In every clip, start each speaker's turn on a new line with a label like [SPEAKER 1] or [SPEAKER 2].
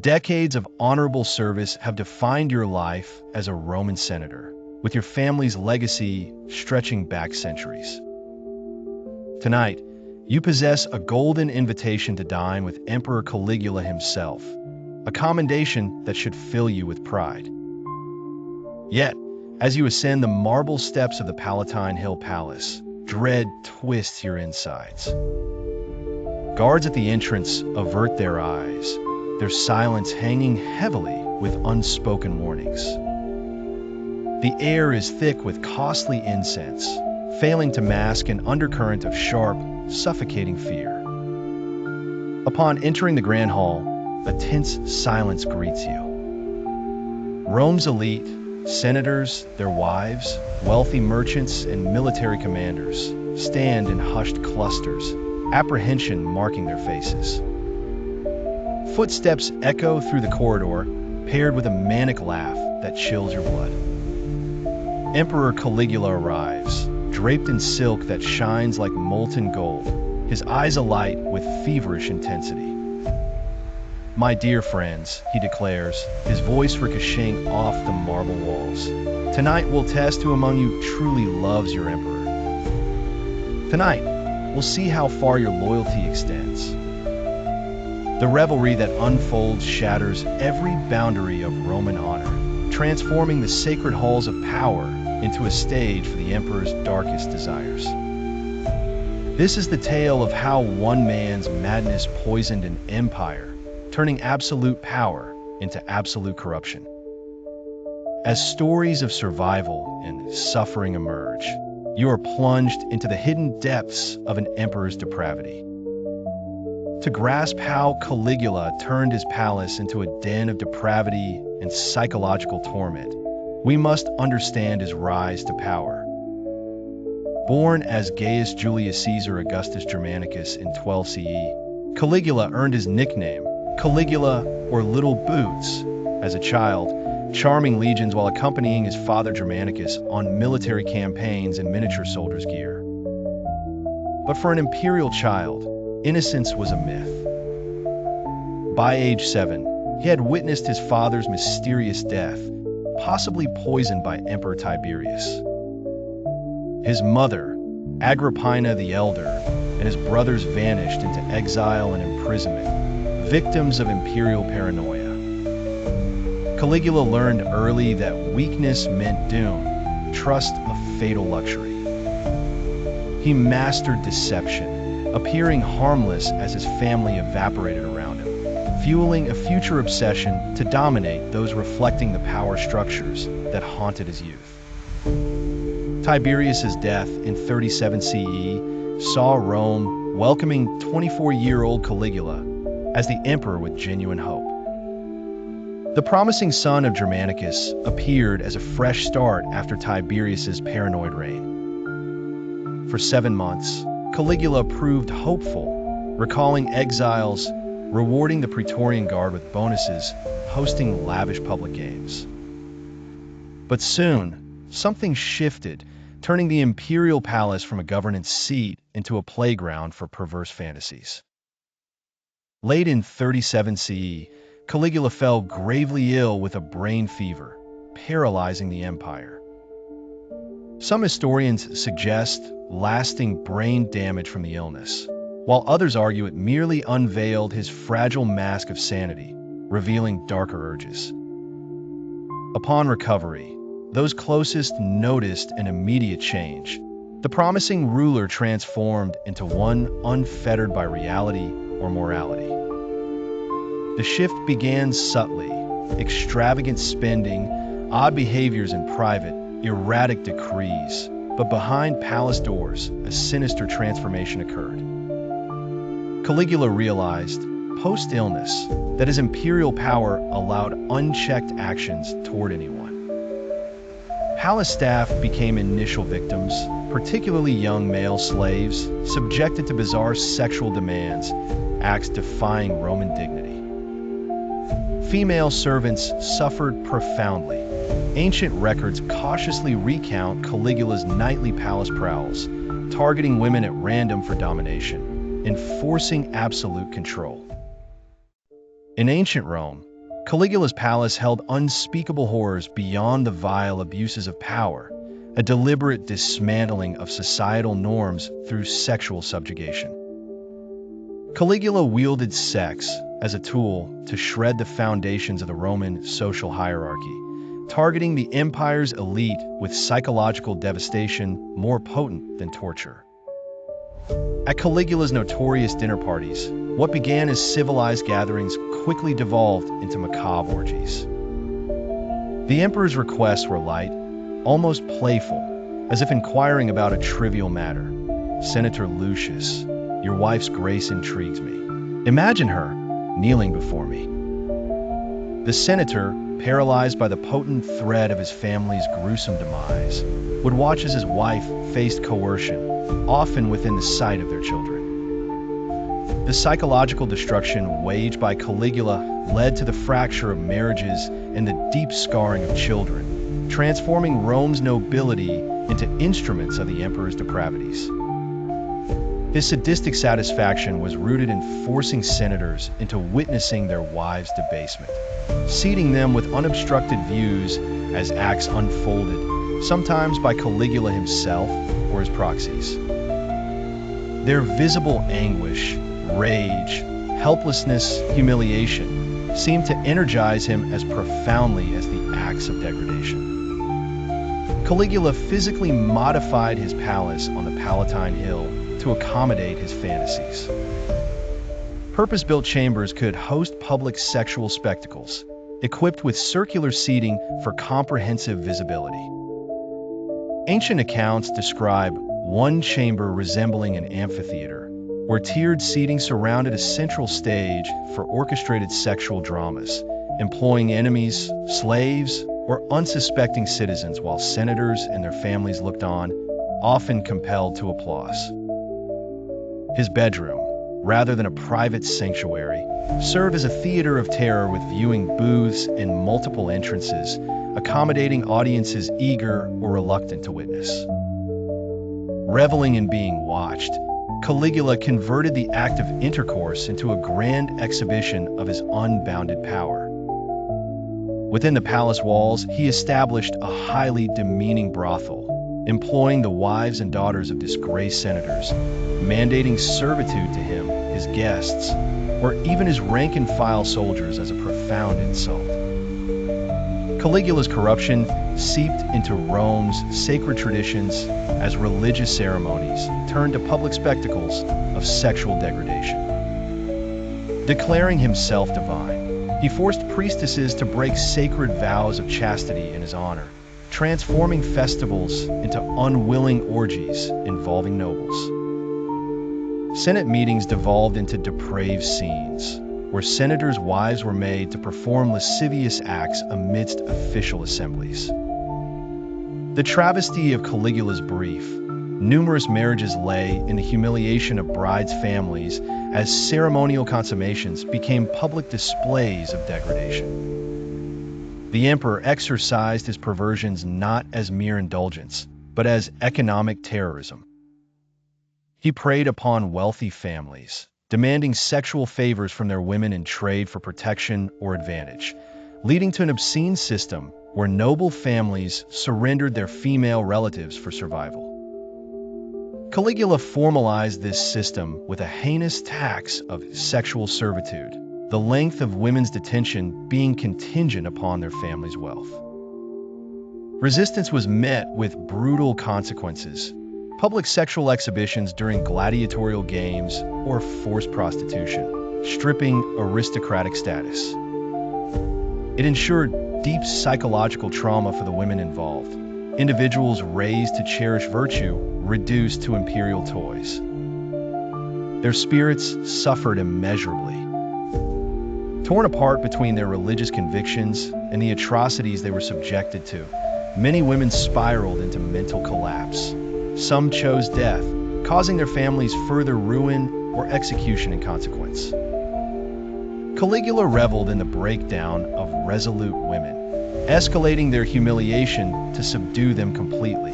[SPEAKER 1] Decades of honorable service have defined your life as a Roman senator, with your family's legacy stretching back centuries. Tonight, you possess a golden invitation to dine with Emperor Caligula himself, a commendation that should fill you with pride. Yet, as you ascend the marble steps of the Palatine Hill Palace, dread twists your insides. Guards at the entrance avert their eyes, their silence hanging heavily with unspoken warnings. The air is thick with costly incense, failing to mask an undercurrent of sharp, suffocating fear. Upon entering the grand hall, a tense silence greets you. Rome's elite, senators, their wives, wealthy merchants, and military commanders stand in hushed clusters, apprehension marking their faces. Footsteps echo through the corridor, paired with a manic laugh that chills your blood. Emperor Caligula arrives, draped in silk that shines like molten gold, his eyes alight with feverish intensity. "My dear friends," he declares, his voice ricocheting off the marble walls, "tonight we'll test who among you truly loves your emperor. Tonight, we'll see how far your loyalty extends." The revelry that unfolds shatters every boundary of Roman honor, transforming the sacred halls of power into a stage for the emperor's darkest desires. This is the tale of how one man's madness poisoned an empire, turning absolute power into absolute corruption. As stories of survival and suffering emerge, you are plunged into the hidden depths of an emperor's depravity. To grasp how Caligula turned his palace into a den of depravity and psychological torment, we must understand his rise to power. Born as Gaius Julius Caesar Augustus Germanicus in 12 CE, Caligula earned his nickname, Caligula or Little Boots, as a child, charming legions while accompanying his father Germanicus on military campaigns in miniature soldiers' gear. But for an imperial child, innocence was a myth. By age 7, he had witnessed his father's mysterious death, possibly poisoned by Emperor Tiberius. His mother, Agrippina the Elder, and his brothers vanished into exile and imprisonment, victims of imperial paranoia. Caligula learned early that weakness meant doom, trust a fatal luxury. He mastered deception, appearing harmless as his family evaporated around him, fueling a future obsession to dominate those reflecting the power structures that haunted his youth. Tiberius's death in 37 CE saw Rome welcoming 24-year-old Caligula as the emperor with genuine hope. The promising son of Germanicus appeared as a fresh start after Tiberius's paranoid reign. For 7 months, Caligula proved hopeful, recalling exiles, rewarding the Praetorian Guard with bonuses, hosting lavish public games. But soon, something shifted, turning the imperial palace from a governance seat into a playground for perverse fantasies. Late in 37 CE, Caligula fell gravely ill with a brain fever, paralyzing the empire. Some historians suggest lasting brain damage from the illness, while others argue it merely unveiled his fragile mask of sanity, revealing darker urges. Upon recovery, those closest noticed an immediate change. The promising ruler transformed into one unfettered by reality or morality. The shift began subtly: extravagant spending, odd behaviors in private, erratic decrees. But behind palace doors, a sinister transformation occurred. Caligula realized, post-illness, that his imperial power allowed unchecked actions toward anyone. Palace staff became initial victims, particularly young male slaves, subjected to bizarre sexual demands, acts defying Roman dignity. Female servants suffered profoundly. Ancient records cautiously recount Caligula's nightly palace prowls, targeting women at random for domination, enforcing absolute control. In ancient Rome, Caligula's palace held unspeakable horrors beyond the vile abuses of power, a deliberate dismantling of societal norms through sexual subjugation. Caligula wielded sex as a tool to shred the foundations of the Roman social hierarchy, targeting the empire's elite with psychological devastation more potent than torture. At Caligula's notorious dinner parties, what began as civilized gatherings quickly devolved into macabre orgies. The emperor's requests were light, almost playful, as if inquiring about a trivial matter. "Senator Lucius, your wife's grace intrigues me. Imagine her kneeling before me." The senator, paralyzed by the potent threat of his family's gruesome demise, would watch as his wife faced coercion, often within the sight of their children. The psychological destruction waged by Caligula led to the fracture of marriages and the deep scarring of children, transforming Rome's nobility into instruments of the emperor's depravities. His sadistic satisfaction was rooted in forcing senators into witnessing their wives' debasement, seating them with unobstructed views as acts unfolded, sometimes by Caligula himself or his proxies. Their visible anguish, rage, helplessness, humiliation seemed to energize him as profoundly as the acts of degradation. Caligula physically modified his palace on the Palatine Hill to accommodate his fantasies. Purpose-built chambers could host public sexual spectacles, equipped with circular seating for comprehensive visibility. Ancient accounts describe one chamber resembling an amphitheater, where tiered seating surrounded a central stage for orchestrated sexual dramas, employing enemies, slaves, or unsuspecting citizens while senators and their families looked on, often compelled to applause. His bedroom, rather than a private sanctuary, served as a theater of terror with viewing booths and multiple entrances, accommodating audiences eager or reluctant to witness. Reveling in being watched, Caligula converted the act of intercourse into a grand exhibition of his unbounded power. Within the palace walls, he established a highly demeaning brothel, employing the wives and daughters of disgraced senators, mandating servitude to him, his guests, or even his rank-and-file soldiers as a profound insult. Caligula's corruption seeped into Rome's sacred traditions as religious ceremonies turned to public spectacles of sexual degradation. Declaring himself divine, he forced priestesses to break sacred vows of chastity in his honor, transforming festivals into unwilling orgies involving nobles. Senate meetings devolved into depraved scenes, where senators' wives were made to perform lascivious acts amidst official assemblies. The travesty of Caligula's brief, numerous marriages lay in the humiliation of brides' families as ceremonial consummations became public displays of degradation. The emperor exercised his perversions not as mere indulgence, but as economic terrorism. He preyed upon wealthy families, demanding sexual favors from their women in trade for protection or advantage, leading to an obscene system where noble families surrendered their female relatives for survival. Caligula formalized this system with a heinous tax of sexual servitude, the length of women's detention being contingent upon their family's wealth. Resistance was met with brutal consequences: public sexual exhibitions during gladiatorial games or forced prostitution, stripping aristocratic status. It ensured deep psychological trauma for the women involved, individuals raised to cherish virtue reduced to imperial toys. Their spirits suffered immeasurably. Torn apart between their religious convictions and the atrocities they were subjected to, many women spiraled into mental collapse. Some chose death, causing their families further ruin or execution in consequence. Caligula reveled in the breakdown of resolute women, escalating their humiliation to subdue them completely,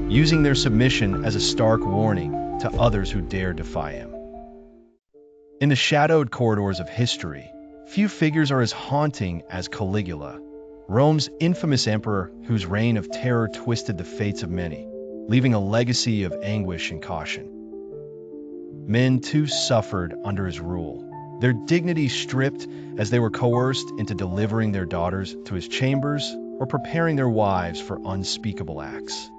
[SPEAKER 1] using their submission as a stark warning to others who dare defy him. In the shadowed corridors of history, Few figures are as haunting as Caligula, Rome's infamous emperor whose reign of terror twisted the fates of many, leaving a legacy of anguish and caution. Men too suffered under his rule, their dignity stripped as they were coerced into delivering their daughters to his chambers or preparing their wives for unspeakable acts.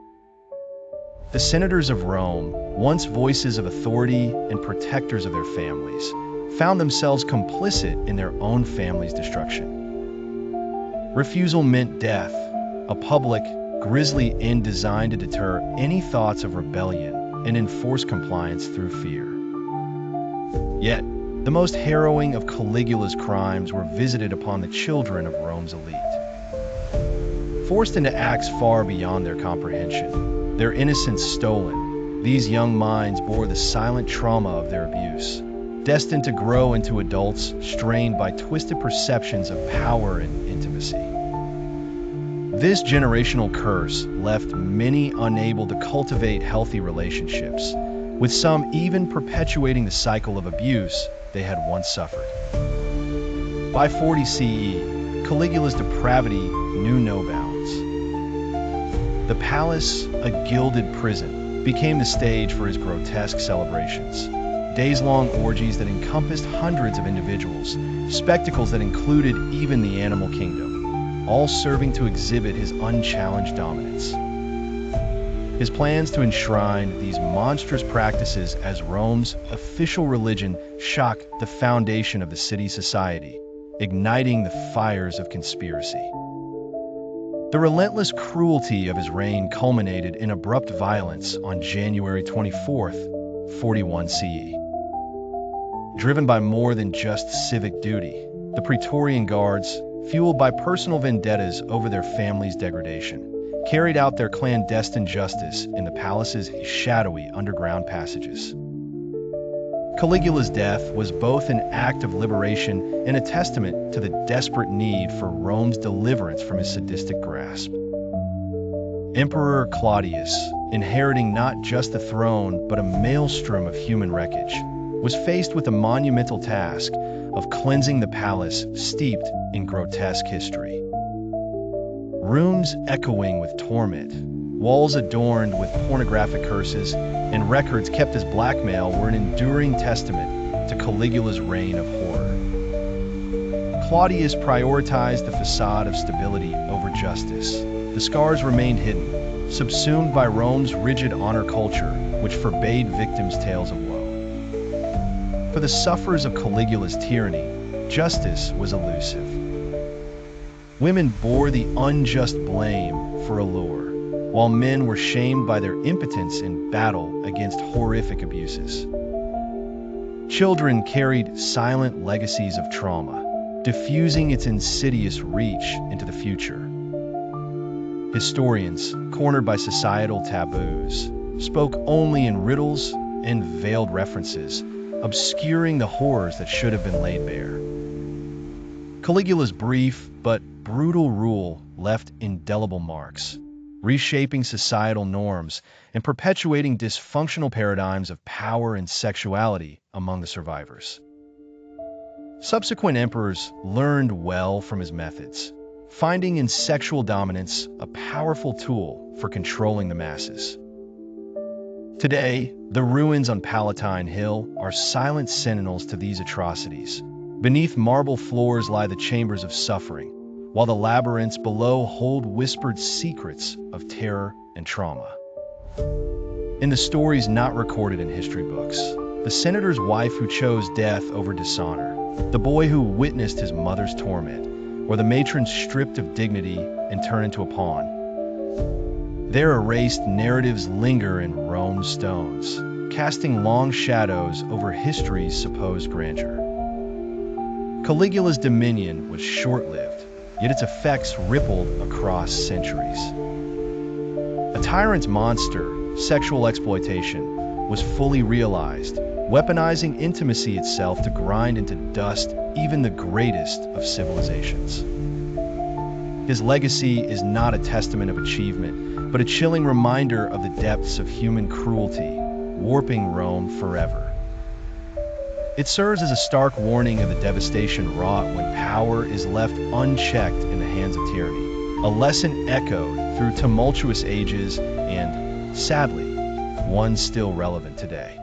[SPEAKER 1] The senators of Rome, once voices of authority and protectors of their families, found themselves complicit in their own family's destruction. Refusal meant death, a public, grisly end designed to deter any thoughts of rebellion and enforce compliance through fear. Yet, the most harrowing of Caligula's crimes were visited upon the children of Rome's elite. Forced into acts far beyond their comprehension, their innocence stolen, these young minds bore the silent trauma of their abuse, destined to grow into adults strained by twisted perceptions of power and intimacy. This generational curse left many unable to cultivate healthy relationships, with some even perpetuating the cycle of abuse they had once suffered. By 40 CE, Caligula's depravity knew no bounds. The palace, a gilded prison, became the stage for his grotesque celebrations. Days-long orgies that encompassed hundreds of individuals, spectacles that included even the animal kingdom, all serving to exhibit his unchallenged dominance. His plans to enshrine these monstrous practices as Rome's official religion shocked the foundation of the city's society, igniting the fires of conspiracy. The relentless cruelty of his reign culminated in abrupt violence on January 24th, 41 CE. Driven by more than just civic duty, the Praetorian Guards, fueled by personal vendettas over their family's degradation, carried out their clandestine justice in the palace's shadowy underground passages. Caligula's death was both an act of liberation and a testament to the desperate need for Rome's deliverance from his sadistic grasp. Emperor Claudius, inheriting not just the throne but a maelstrom of human wreckage, was faced with the monumental task of cleansing the palace steeped in grotesque history. Rooms echoing with torment, walls adorned with pornographic curses, and records kept as blackmail were an enduring testament to Caligula's reign of horror. Claudius prioritized the facade of stability over justice. The scars remained hidden, subsumed by Rome's rigid honor culture, which forbade victims' tales of woe. For the sufferers of Caligula's tyranny, justice was elusive. Women bore the unjust blame for allure, while men were shamed by their impotence in battle against horrific abuses. Children carried silent legacies of trauma, diffusing its insidious reach into the future. Historians, cornered by societal taboos, spoke only in riddles and veiled references, obscuring the horrors that should have been laid bare. Caligula's brief but brutal rule left indelible marks, reshaping societal norms and perpetuating dysfunctional paradigms of power and sexuality among the survivors. Subsequent emperors learned well from his methods, finding in sexual dominance a powerful tool for controlling the masses. Today, the ruins on Palatine Hill are silent sentinels to these atrocities. Beneath marble floors lie the chambers of suffering, while the labyrinths below hold whispered secrets of terror and trauma. In the stories not recorded in history books, the senator's wife who chose death over dishonor, the boy who witnessed his mother's torment, or the matron stripped of dignity and turned into a pawn, their erased narratives linger in Rome's stones, casting long shadows over history's supposed grandeur. Caligula's dominion was short-lived, yet its effects rippled across centuries. A tyrant's monster, sexual exploitation, was fully realized, weaponizing intimacy itself to grind into dust even the greatest of civilizations. His legacy is not a testament of achievement, but a chilling reminder of the depths of human cruelty, warping Rome forever. It serves as a stark warning of the devastation wrought when power is left unchecked in the hands of tyranny, a lesson echoed through tumultuous ages and, sadly, one still relevant today.